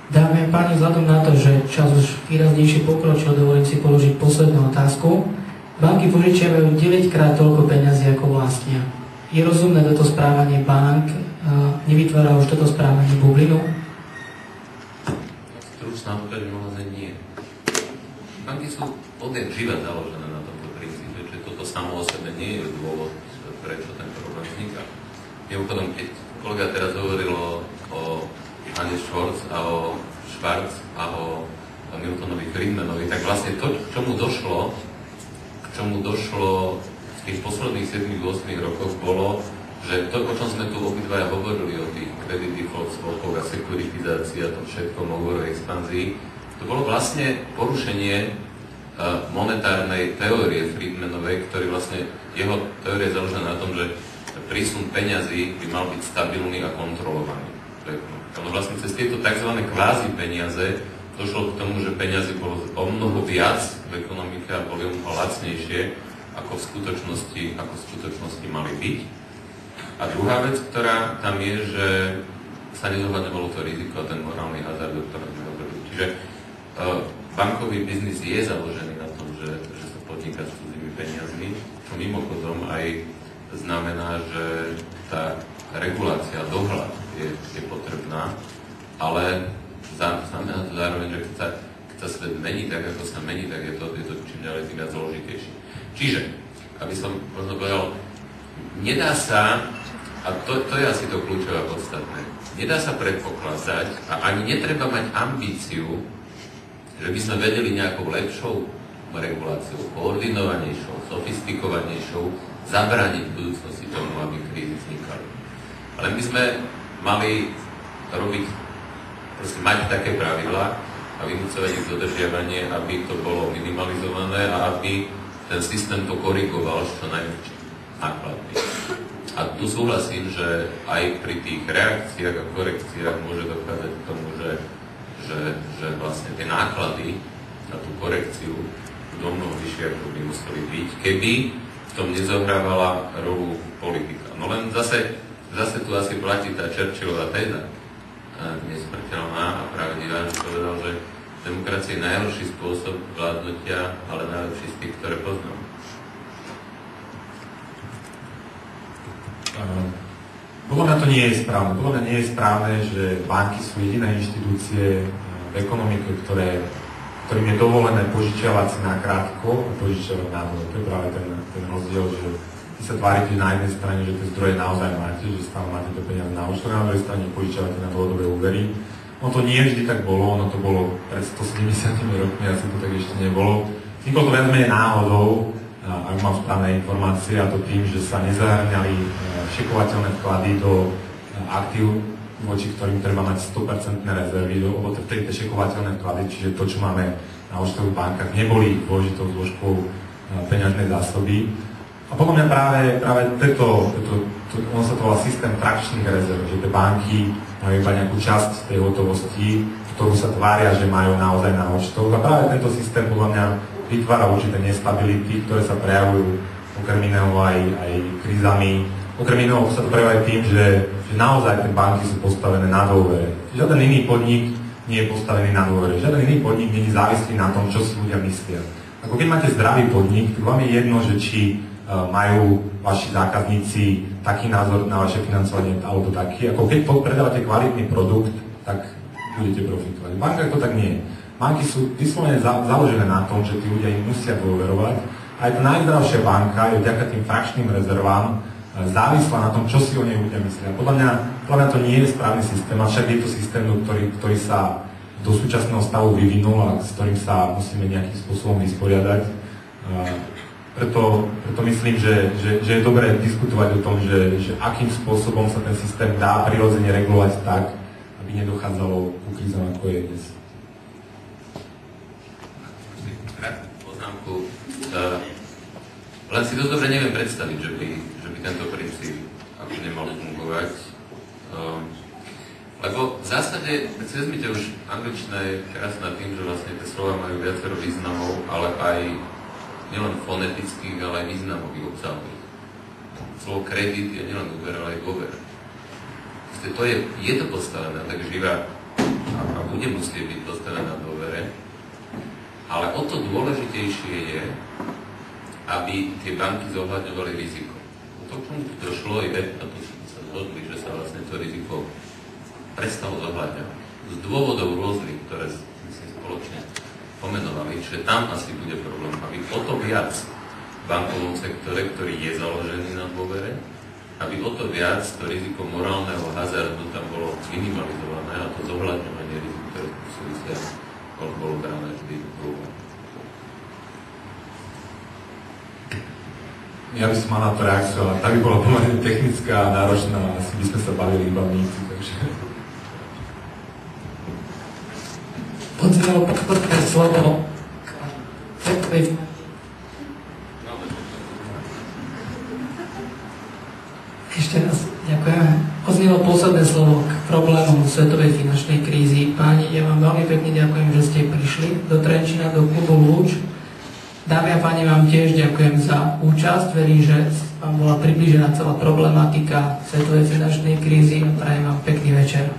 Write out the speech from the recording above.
Dámy a páni, vzhľadom na to, že čas už výraznejšie pokročil, dovolím si položiť poslednú otázku. Banky požičiavajú 9-krát toľko peňazí, ako vlastnia. Je rozumné toto správanie bank? Nevytvára už toto správanie bublinu? Stručná odpoveď možno nie. Banky sú odjak živa založené na tomto princípe, že toto samo o sebe nie je dôvod, prečo ten problém vzniká. Mimochodom, keď kolega teraz hovoril o Anne Schwarz a o Schwarz a o Miltonovi Friedmanovi, tak vlastne to, k čomu došlo v tých posledných 7-8 rokoch, bolo, že to, o čom sme tu obidvaja hovorili, o tých credit default swapoch a sekuritizácii a tom všetkom, o expanzii, to bolo vlastne porušenie monetárnej teórie Friedmanovej, ktorý vlastne, jeho teória je založená na tom, že prísun peňazí by mal byť stabilný a kontrolovaný. No vlastne cez tieto tzv. Kvázi peniaze došlo k tomu, že peniazy bolo o mnoho viac v ekonomike a boli o mnoho lacnejšie, ako v skutočnosti mali byť. A druhá vec, ktorá tam je, že sa nezohľadňovalo to riziko a ten morálny hazard, o ktorom sme hovorili. Čiže bankový biznis je založený na tom, že sa podniká s cudzými peniazmi, čo mimochodom aj znamená, že tá regulácia, dohľad je potrebná, ale znamená to zároveň, že keď sa svet mení tak, ako sa mení, tak je to čím ďalej tým viac zložitejšie. Čiže, aby som možno povedal, nedá sa, a to je asi to kľúčové a podstatné, nedá sa predpokladať a ani netreba mať ambíciu, že by sme vedeli nejakou lepšou reguláciou, koordinovanejšou, sofistikovanejšou zabrániť v budúcnosti tomu, aby krízy vznikali. Ale my sme mali robiť, proste mať také pravidlá a vynúcovať ich dodržiavanie, aby to bolo minimalizované a aby ten systém to korigoval čo najväčším nákladmi. A tu súhlasím, že aj pri tých reakciách a korekciách môže dochádzať k tomu, že vlastne tie náklady na tú korekciu budú mnoho vyššie, ako by museli byť, keby v tom nezohrávala rolu politika. No len zase tu asi platí tá Churchillová téza, nesmrteľná a pravdivá, že povedal, že demokracia je najhorší spôsob vládnutia, ale najlepší z tých, ktoré poznám. Podľa mňa to nie je správne. Podľa mňa nie je správne, že banky sú jediné inštitúcie v ekonomike, ktorým je dovolené požičiavať si na krátko a požičiavať na dlho. To je práve ten rozdiel, že vy sa tvárite na jednej strane, že tie zdroje naozaj máte, že stále máte to peniaze na účte, na druhej strane požičiavate na dlhodobé úvery. No to nie vždy tak bolo, ono to bolo pred 170 rokmi, asi to tak ešte nebolo. Vzniklo to viac menej náhodou, ak mám správne informácie, a to tým, že sa nezahrňali šekovateľné vklady do aktív, voči ktorým treba mať 100% rezervy, lebo tie šekovateľné vklady, čiže to, čo máme na účtových bankách, neboli dôležitou zložkou peňažnej zásoby. A podľa mňa práve on sa to volá systém trakčných rezerv, že tie banky majú iba nejakú časť tej hotovosti, ktorú sa tvária, že majú naozaj na účtoch. A práve tento systém podľa mňa vytvára určité nestability, ktoré sa prejavujú okrem iného aj krízami. Okrem iného sa to prejavuje tým, že naozaj tie banky sú postavené na dôvere. Žiaden iný podnik nie je postavený na dôvere. Žiaden iný podnik nie je závislý na tom, čo si ľudia myslia. Ako keď máte zdravý podnik, tak vám je jedno, že či majú vaši zákazníci taký názor na vaše financovanie alebo taký. Ako keď predávate kvalitný produkt, tak budete profitovať. V bankách to tak nie je. Banky sú vyslovene založené na tom, že tí ľudia im musia dôverovať. Aj tá najzdravšia banka je vďaka tým frakčným rezervám závislá na tom, čo si o nej ľudia myslia. Podľa mňa to nie je správny systém, avšak je to systém, ktorý sa do súčasného stavu vyvinul a s ktorým sa musíme nejakým spôsobom vysporiadať. Preto myslím, že je dobré diskutovať o tom, že akým spôsobom sa ten systém dá prirodzene regulovať tak, aby nedochádzalo ku krízam, ako je dnes. Poznámku. Len si dosť dobre neviem predstaviť, že by tento princíp ako nemal fungovať. Lebo v zásade, keď si vezmite, už angličtina je krásna tým, že vlastne tie slova majú viacero významov, ale aj nielen fonetických, ale aj významových obsahových. Slovo kredit je nielen úver, ale aj dôver. To je to postavené tak živá a v bude musieť byť postavená na dôvere, ale o to dôležitejšie je, aby tie banky zohľadňovali riziko. To, k čomu došlo, je, a to sa zhodli, že sa vlastne to riziko prestalo zohľadňovať. Z dôvodov rôznych, ktoré si spoločne pomenovali, že tam asi bude problém, aby o to viac v bankovom sektore, ktorý je založený na dôvere, aby o to viac to riziko morálneho hazardu tam bolo minimalizované a to zohľadňovanie rizik, ktoré súvisia, bolo brané vždy v úvahu. Ja by som mal na to reakciu, ale tá by bola pomerne technická a náročná, asi by sme sa bavili iba v níci, takže... Odznelo podporné slovo Ešte raz ďakujem. Odznelo posledné slovo k problémom svetovej finančnej krízy. Páni, ja vám veľmi pekne ďakujem, že ste prišli do Trenčína, do klubu Lúč. Dámy a páni, vám tiež ďakujem za účasť. Verím, že vám bola priblížená celá problematika svetovej finančnej krízy a prajem vám pekný večer.